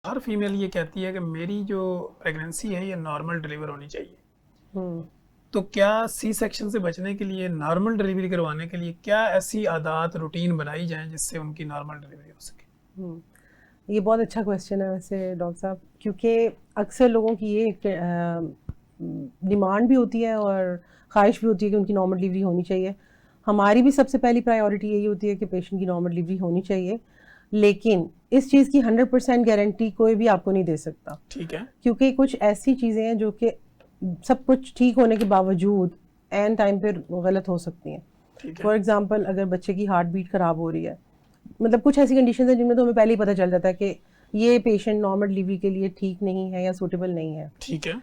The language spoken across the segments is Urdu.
ہر فیمیل یہ کہتی ہے کہ میری جو پریگنینسی ہے یہ نارمل ڈلیور ہونی چاہیے، تو کیا سی سیکشن سے بچنے کے لیے، نارمل ڈلیوری کروانے کے لیے کیا ایسی عادات روٹین بنائی جائیں جس سے ان کی نارمل ڈلیوری ہو سکے؟ یہ بہت اچھا کویشچن ہے ویسے ڈاکٹر صاحب، کیونکہ اکثر لوگوں کی یہ ڈیمانڈ بھی ہوتی ہے اور خواہش بھی ہوتی ہے کہ ان کی نارمل ڈلیوری ہونی چاہیے. ہماری بھی سب سے پہلی پرائیورٹی یہی ہوتی ہے کہ پیشنٹ کی نارمل ڈلیوری ہونی چاہیے، لیکن اس چیز کی 100% گارنٹی کوئی بھی آپ کو نہیں دے سکتا. ٹھیک ہے. کیونکہ کچھ ایسی چیزیں ہیں جو کہ سب کچھ ٹھیک ہونے کے باوجود عین ٹائم پہ غلط ہو سکتی ہیں. فار ایگزامپل اگر بچے کی ہارٹ بیٹ خراب ہو رہی ہے، مطلب کچھ ایسی کنڈیشنز ہیں جن میں تو ہمیں پہلے ہی پتہ چل جاتا ہے کہ یہ پیشنٹ نارمل ڈلیوری کے لیے ٹھیک نہیں ہے یا سوٹیبل نہیں ہے. ٹھیک ہے.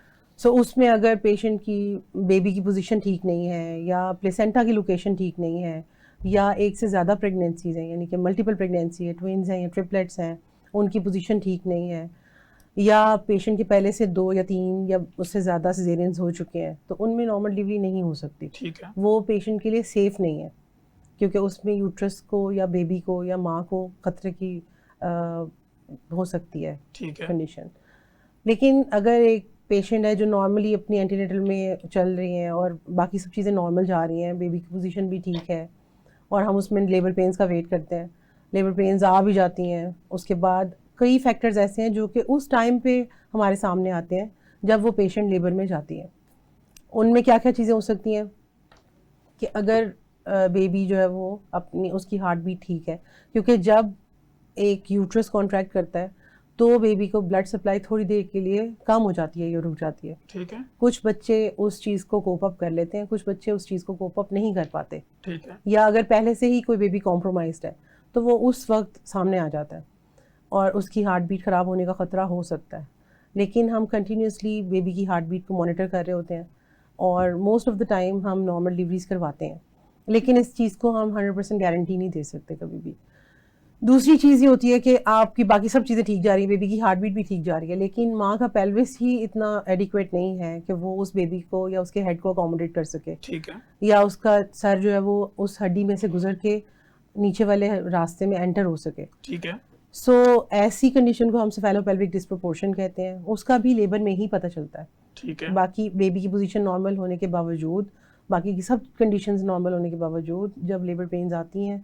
سو اس میں اگر پیشنٹ کی بیبی کی پوزیشن ٹھیک نہیں ہے، یا پلیسنٹا کی لوکیشن ٹھیک نہیں ہے، یا ایک سے زیادہ پریگنینسیز ہیں، یعنی کہ ملٹیپل پریگنینسی ہے، ٹوینز ہیں یا ٹرپلیٹس ہیں، ان کی پوزیشن ٹھیک نہیں ہے، یا پیشنٹ کے پہلے سے 2 یا 3 یا اس سے زیادہ سیزیرینز ہو چکے ہیں، تو ان میں نارمل ڈلیوری نہیں ہو سکتی. ٹھیک ہے. وہ پیشنٹ کے لیے سیف نہیں ہے، کیونکہ اس میں یوٹرس کو یا بیبی کو یا ماں کو خطرے کی ہو سکتی ہے کنڈیشن. لیکن اگر ایک پیشنٹ ہے جو نارملی اپنی اینٹینیٹل میں چل رہی ہیں اور باقی سب چیزیں نارمل جا رہی ہیں، بیبی کی پوزیشن بھی ٹھیک ہے، اور ہم اس میں لیبر پینز کا ویٹ کرتے ہیں، لیبر پینز آ بھی جاتی ہیں، اس کے بعد کئی فیکٹرز ایسے ہیں جو کہ اس ٹائم پہ ہمارے سامنے آتے ہیں جب وہ پیشنٹ لیبر میں جاتی ہے. ان میں کیا کیا چیزیں ہو سکتی ہیں کہ اگر بیبی جو ہے وہ اپنی اس کی ہارٹ بیٹ ٹھیک ہے، کیونکہ جب ایک یوٹرس کانٹریکٹ کرتا ہے تو بیبی کو بلڈ سپلائی تھوڑی دیر کے لیے کم ہو جاتی ہے یا رک جاتی ہے. ٹھیک ہے. کچھ بچے اس چیز کو کوپ اپ کر لیتے ہیں، کچھ بچے اس چیز کو کوپ اپ نہیں کر پاتے. ٹھیک ہے. یا اگر پہلے سے ہی کوئی بیبی کمپرومائزڈ ہے تو وہ اس وقت سامنے آ جاتا ہے اور اس کی ہارٹ بیٹ خراب ہونے کا خطرہ ہو سکتا ہے. لیکن ہم کنٹینیوسلی بیبی کی ہارٹ بیٹ کو مانیٹر کر رہے ہوتے ہیں اور موسٹ آف دا ٹائم ہم نارمل ڈلیوریز کرواتے ہیں، لیکن اس چیز کو ہم 100% گارنٹی نہیں دے سکتے کبھی بھی. دوسری چیز یہ ہوتی ہے کہ آپ کی باقی سب چیزیں ٹھیک جا رہی ہیں، بیبی کی ہارٹ بیٹ بھی ٹھیک جا رہی ہے، لیکن ماں کا پیلوس ہی اتنا ایڈیکویٹ نہیں ہے کہ وہ اس بیبی کو یا اس کے ہیڈ کو اکوموڈیٹ کر سکے. ٹھیک ہے. یا اس کا سر جو ہے وہ اس ہڈی میں سے گزر کے نیچے والے راستے میں انٹر ہو سکے. ٹھیک ہے. سو ایسی کنڈیشن کو ہم سیفالوپیلوک ڈسپروپورشن کہتے ہیں. اس کا بھی لیبر میں ہی پتہ چلتا ہے. ٹھیک ہے. باقی بیبی کی پوزیشن نارمل ہونے کے باوجود، باقی کی سب کنڈیشنز نارمل ہونے کے باوجود جب لیبر پینز آتی ہیں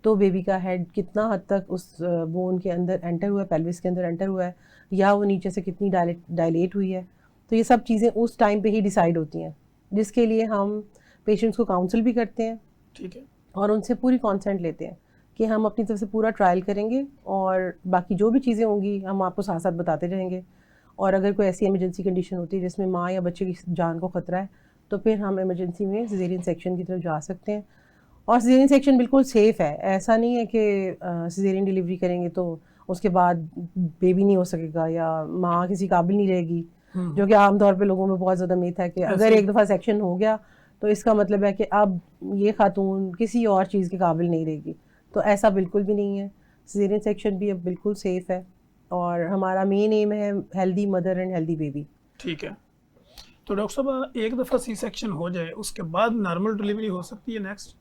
تو بیبی کا ہیڈ کتنا حد تک اس بون کے اندر انٹر ہوا ہے، پیلوس کے اندر انٹر ہوا ہے، یا وہ نیچے سے کتنی ڈائلیٹ ہوئی ہے، تو یہ سب چیزیں اس ٹائم پہ ہی ڈیسائیڈ ہوتی ہیں، جس کے لیے ہم پیشنٹس کو کاؤنسل بھی کرتے ہیں. ٹھیک ہے. اور ان سے پوری کانسنٹ لیتے ہیں کہ ہم اپنی طرف سے پورا ٹرائل کریں گے اور باقی جو بھی چیزیں ہوں گی ہم آپ کو ساتھ ساتھ بتاتے رہیں گے. اور اگر کوئی ایسی ایمرجنسی کنڈیشن ہوتی ہے جس میں ماں یا بچے کی جان کو خطرہ ہے تو پھر ہم ایمرجنسی میں سیزیرین سیکشن کی طرف جا سکتے ہیں. اور سیزیرین سیکشن بالکل سیف ہے، ایسا نہیں ہے کہ سیزیرین ڈلیوری کریں گے تو اس کے بعد بیبی نہیں ہو سکے گا یا ماں کسی قابل نہیں رہے گی، جو کہ عام طور پہ لوگوں میں بہت زیادہ میتھ ہے کہ اگر ایک دفعہ سیکشن ہو گیا تو اس کا مطلب ہے کہ اب یہ خاتون کسی اور چیز کے قابل نہیں رہے گی. تو ایسا بالکل بھی نہیں ہے. سیزیرین سیکشن بھی اب بالکل سیف ہے اور ہمارا مین ایم ہے healthy mother and healthy baby. ٹھیک ہے. تو ڈاکٹر صاحب ایک دفعہ سی سیکشن ہو جائے اس کے بعد نارمل ڈلیوری ہو سکتی ہے نیکسٹ؟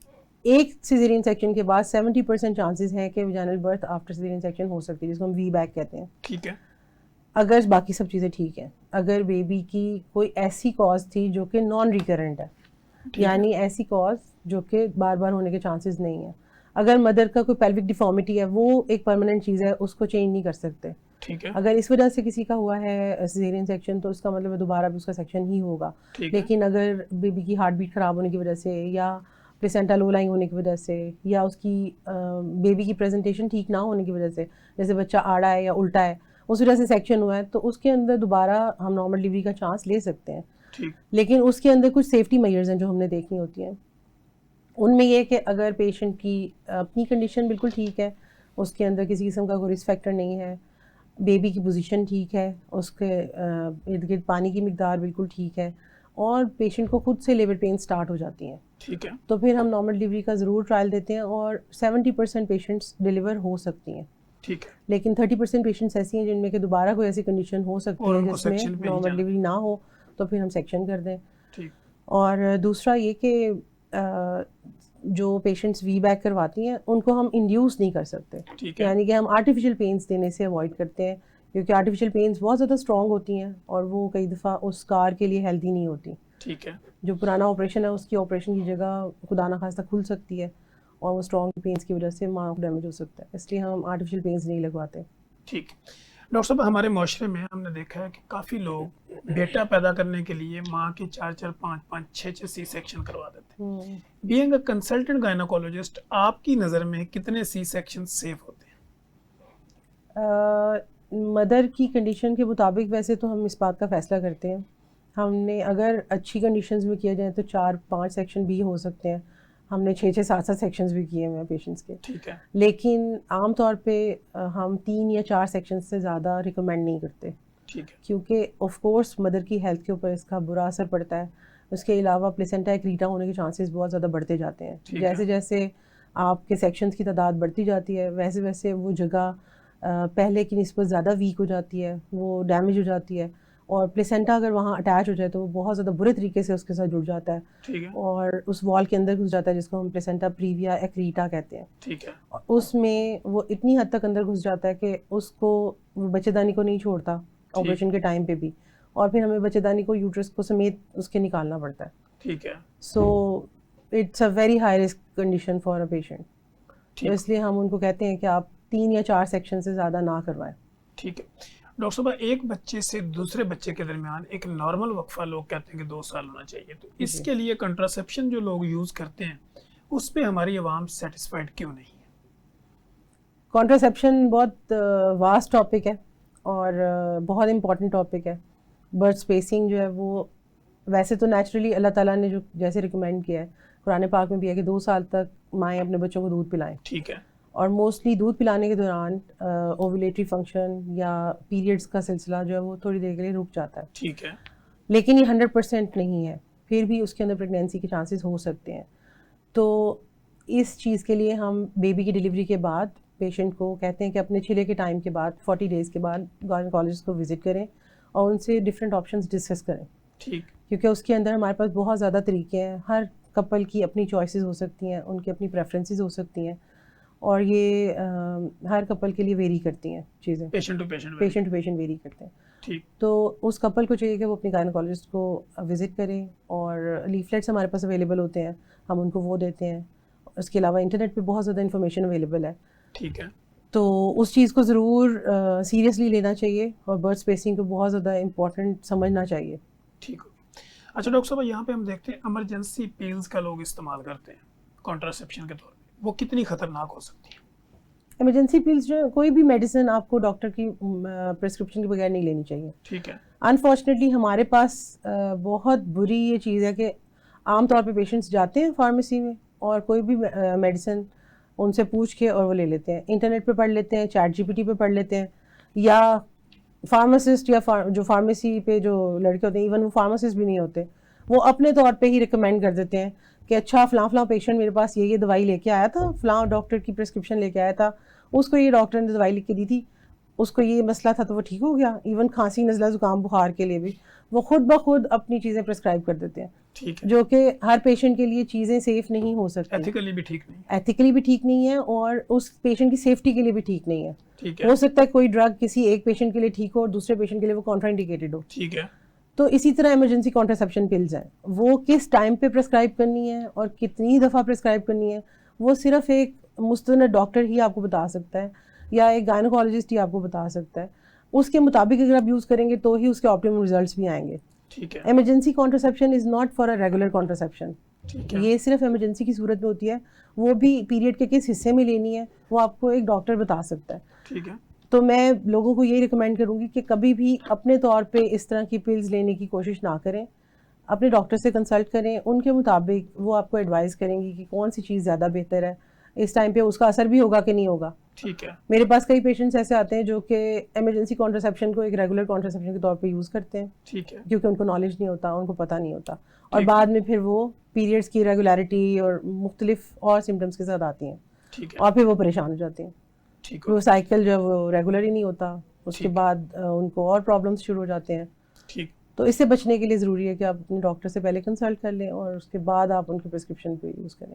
ایک سیزیرین سیکشن کے بعد 70% چانسز ہیں کہ ویجینل برتھ آفٹر سیزیرین سیکشن ہو سکتی ہے، جس کو ہم وی بیک کہتے ہیں. ٹھیک ہے. اگر باقی سب چیزیں ٹھیک ہیں، اگر بیبی کی کوئی ایسی کاز تھی جو کہ نان ریکرنٹ ہے، یعنی ایسی کاز جو کہ بار بار ہونے کے چانسز نہیں ہیں. اگر مدر کا کوئی پیلوک ڈیفارمیٹی ہے، وہ ایک پرماننٹ چیز ہے، اس کو چینج نہیں کر سکتے. ٹھیک ہے. اگر اس وجہ سے کسی کا ہوا ہے سیزیرین سیکشن تو اس کا مطلب ہے دوبارہ بھی اس کا سیکشن ہی ہوگا. لیکن اگر بیبی کی ہارٹ بیٹ خراب ہونے کی وجہ سے یا پلیسنٹا لو لائنگ ہونے کی وجہ سے یا اس کی بیبی کی پریزنٹیشن ٹھیک نہ ہونے کی وجہ سے، جیسے بچہ آڑا ہے یا الٹا ہے، اس وجہ سے سیکشن ہوا ہے، تو اس کے اندر دوبارہ ہم نارمل ڈلیوری کا چانس لے سکتے ہیں. لیکن اس کے اندر کچھ سیفٹی میئرز ہیں جو ہم نے دیکھنی ہوتی ہیں. ان میں یہ کہ اگر پیشنٹ کی اپنی کنڈیشن بالکل ٹھیک ہے، اس کے اندر کسی قسم کا کوئی رسک فیکٹر نہیں ہے، بیبی کی پوزیشن ٹھیک ہے، اس کے ارد گرد پانی کی مقدار بالکل ٹھیک ہے، اور پیشنٹ کو خود سے لیبر پین سٹارٹ ہو جاتی ہیں، ٹھیک ہے، تو پھر ہم نارمل ڈلیوری کا ضرور ٹرائل دیتے ہیں اور 70% پیشنٹس ڈلیور ہو سکتی ہیں. ٹھیک ہے. لیکن 30% پیشنٹس ایسی ہیں جن میں کہ دوبارہ کوئی ایسی کنڈیشن ہو سکتی ہے جس میں نارمل ڈلیوری نہ ہو تو پھر ہم سیکشن کر دیں. اور دوسرا یہ کہ جو پیشنٹس وی بیک کرواتی ہیں ان کو ہم انڈیوس نہیں کر سکتے، یعنی کہ ہم آرٹیفیشیل پینس دینے سے اوائڈ کرتے ہیں کیونکہ آرٹیفیشیل پینس بہت زیادہ اسٹرانگ ہوتی ہیں اور وہ کئی دفعہ اس اسکار کے لیے ہیلدی نہیں ہوتی. ٹھیک ہے. جو پرانا آپریشن ہے اس کی آپریشن کی جگہ خدا نخواستہ کھل سکتی ہے اور وہ اسٹرانگ پینس کی وجہ سے ماں کو ڈیمیج ہو سکتا ہے, اس لیے ہم آرٹیفیشیل پینس نہیں لگواتے. ٹھیک. ڈاکٹر صاحب ہمارے معاشرے میں ہم نے دیکھا ہے کہ کافی لوگ بیٹا پیدا کرنے کے لیے ماں کے 4-4, 5-5, 6-6 سی سیکشن کروا دیتے ہیں. بینگ اے کنسلٹنٹ گائنوکولوجسٹ آپ کی نظر میں کتنے سی سیکشن سیف ہوتے ہیں؟ مدر کی کنڈیشن کے مطابق ویسے تو ہم اس بات کا فیصلہ کرتے ہیں. ہم نے اگر اچھی کنڈیشنز میں کیا جائے تو 4-5 سیکشن بھی ہو سکتے ہیں. ہم نے 6-6, 7-7 سیکشنز بھی کیے ہیں پیشنٹس کے. ٹھیک ہے. لیکن عام طور پہ ہم 3 یا 4 سیکشن سے زیادہ ریکمینڈ نہیں کرتے. ٹھیک ہے. کیونکہ آف کورس مدر کی ہیلتھ کے اوپر اس کا برا اثر پڑتا ہے. اس کے علاوہ پلیسنٹا ایکریٹا ہونے کے چانسز بہت زیادہ بڑھتے جاتے ہیں. جیسے جیسے آپ کے سیکشنز کی تعداد بڑھتی جاتی ہے ویسے ویسے وہ جگہ پہلے کی نسبت زیادہ ویک ہو جاتی ہے, وہ ڈیمیج ہو جاتی ہے, اور پلیسنٹا اگر وہاں اٹیچ ہو جائے تو وہ بہت زیادہ برے طریقے سے اس کے ساتھ جڑ جاتا ہے اور اس وال کے اندر گھس جاتا ہے جس کو ہم پلیسنٹا پریویا ایکریٹا کہتے ہیں. ٹھیک ہے. اس میں وہ اتنی حد تک اندر گھس جاتا ہے کہ اس کو وہ بچے دانی کو نہیں چھوڑتا آپریشن کے ٹائم پہ بھی, اور پھر ہمیں بچے دانی کو یوٹرس کو سمیت اس کے نکالنا پڑتا ہے. ٹھیک ہے. So it's a very high risk condition for a patient. تو اس لیے ہم ان کو کہتے ہیں کہ آپ 3 یا 4 سیکشن سے زیادہ نہ کروائیں. ٹھیک ہے. ڈاکٹر صاحب ایک بچے سے دوسرے بچے کے درمیان ایک نارمل وقفہ لوگ کہتے ہیں کہ 2 سال ہونا چاہیے, تو اس کے لیے کنٹراسیپشن جو لوگ یوز کرتے ہیں اس پہ ہماری عوام سیٹسفائڈ کیوں نہیں ہے؟ کنٹراسیپشن بہت واسٹ ٹاپک ہے اور بہت امپورٹنٹ ٹاپک ہے. برتھ اسپیسنگ جو ہے وہ ویسے تو نیچرلی اللہ تعالیٰ نے جو جیسے ریکمینڈ کیا ہے قرآن پاک میں بھی ہے کہ 2 سال تک مائیں اپنے بچوں کو دودھ پلائیں. ٹھیک ہے. اور موسٹلی دودھ پلانے کے دوران اوولیٹری فنکشن یا پیریڈس کا سلسلہ جو ہے وہ تھوڑی دیر کے لیے رک جاتا ہے. ٹھیک ہے. لیکن یہ 100% نہیں ہے, پھر بھی اس کے اندر پریگنینسی کے چانسز ہو سکتے ہیں. تو اس چیز کے لیے ہم بیبی کی ڈلیوری کے بعد پیشنٹ کو کہتے ہیں کہ اپنے چھلے کے ٹائم کے بعد 40 ڈیز کے بعد گائنیکالوجسٹ کو وزٹ کریں اور ان سے ڈفرینٹ آپشنز ڈسکس کریں. ٹھیک. کیونکہ اس کے اندر ہمارے پاس بہت زیادہ طریقے ہیں. ہر کپل کی اپنی چوائسیز ہو سکتی ہیں, ان کی اپنی پریفرنسز ہو سکتی ہیں, اور یہ ہر کپل کے لیے ویری کرتی ہیں چیزیں, پیشنٹ ٹو پیشنٹ ویری کرتے ہیں. ٹھیک. تو اس کپل کو چاہیے کہ وہ اپنی گائنیکالوجسٹ کو وزٹ کریں, اور لیفلیٹس ہمارے پاس اویلیبل ہوتے ہیں, ہم ان کو وہ دیتے ہیں. اس کے علاوہ انٹرنیٹ پہ بہت زیادہ انفارمیشن اویلیبل ہے. ٹھیک ہے. تو اس چیز کو ضرور سیریسلی لینا چاہیے اور برتھ اسپیسنگ کو بہت زیادہ امپورٹنٹ سمجھنا چاہیے. ٹھیک. اچھا ڈاکٹر صاحب یہاں پہ ہم دیکھتے ہیں ایمرجنسی پیلز کا لوگ استعمال کرتے ہیں کنٹراسیپشن کے طور پہ, وہ کتنی خطرناک ہو سکتی ہیں؟ ایمرجنسی پیلز جو کوئی بھی میڈیسن آپ کو ڈاکٹر کی پرسکرپشن کے بغیر نہیں لینی چاہیے. ٹھیک ہے. انفارچونیٹلی ہمارے پاس بہت بری یہ چیز ہے کہ عام طور پہ پیشنٹس جاتے ہیں فارمیسی میں اور کوئی بھی میڈیسن ان سے پوچھ کے اور وہ لے لیتے ہیں, انٹرنیٹ پہ پڑھ لیتے ہیں, چیٹ جی پی ٹی پہ پڑھ لیتے ہیں, یا فارماسسٹ یا جو فارمیسی پہ جو لڑکے ہوتے ہیں, ایون وہ فارماسسٹ بھی نہیں ہوتے, وہ اپنے طور پہ ہی ریکمینڈ کر دیتے ہیں کہ اچھا فلاں فلاں پیشنٹ میرے پاس یہ دوائی لے کے آیا تھا, فلاں ڈاکٹر کی پرسکرپشن لے کے آیا تھا, اس کو یہ ڈاکٹر نے دوائی لکھ کے دی تھی, اس کو یہ مسئلہ تھا تو وہ ٹھیک ہو گیا. ایون کھانسی نزلہ زکام بخار کے لیے بھی وہ خود بخود اپنی چیزیں پرسکرائب کر دیتے ہیں, جو کہ ہر پیشنٹ کے لیے چیزیں سیف نہیں ہو سکتی, ایتھیکلی بھی ٹھیک نہیں ہے, اور اس پیشنٹ کی سیفٹی کے لیے بھی ٹھیک نہیں ہے. ہو سکتا ہے کوئی ڈرگ کسی ایک پیشنٹ کے لیے ٹھیک ہو اور دوسرے پیشنٹ کے لیے وہ کانٹرا انڈیکیٹڈ ہو. ٹھیک ہے. تو اسی طرح ایمرجنسی کانٹراسیپشن پلز ہیں, وہ کس ٹائم پہ پرسکرائب کرنی ہے اور کتنی دفعہ پرسکرائب کرنی ہے وہ صرف ایک مستند ڈاکٹر ہی آپ کو بتا سکتا ہے, یا ایک گائنیکالوجسٹ ہی آپ کو بتا سکتا ہے. اس کے مطابق اگر آپ یوز کریں گے تو ہی اس کے آپٹیمم ریزلٹس بھی آئیں گے. ٹھیک ہے. Emergency contraception is not for a regular contraception. یہ صرف ایمرجنسی کی صورت میں ہوتی ہے, وہ بھی پیریڈ کے کس حصے میں لینی ہے وہ آپ کو ایک ڈاکٹر بتا سکتا ہے. ٹھیک ہے. تو میں لوگوں کو یہی ریکمینڈ کروں گی کہ کبھی بھی اپنے طور پہ اس طرح کی پلز لینے کی کوشش نہ کریں, اپنے ڈاکٹر سے کنسلٹ کریں, ان کے مطابق وہ آپ کو ایڈوائز کریں گی کہ کون سی چیز زیادہ بہتر ہے, اس ٹائم پہ اس کا اثر بھی ہوگا کہ نہیں ہوگا. ٹھیک ہے. میرے میرے پاس کئی پیشنٹس ایسے آتے ہیں جو کہ ایمرجنسی کانٹراسیپشن کو ایک ریگولر کانٹراسیپشن کے طور پہ یوز کرتے ہیں. ٹھیک ہے. کیونکہ ان کو نالج نہیں ہوتا, ان کو پتہ نہیں ہوتا, اور بعد میں پھر وہ پیریڈس کی ریگولیرٹی اور مختلف اور سمٹمس کے ساتھ آتی ہیں. ٹھیک ہے. اور پھر وہ پریشان ہو جاتے ہیں. ٹھیک ہے. وہ سائیکل جو وہ ریگولر ہی نہیں ہوتا, اس کے بعد ان کو اور پرابلمس شروع ہو جاتے ہیں. ٹھیک. تو اس سے بچنے کے لیے ضروری ہے کہ آپ اپنے ڈاکٹر سے پہلے کنسلٹ کر لیں اور اس کے بعد آپ ان کی پرسکرپشن پہ یوز کریں.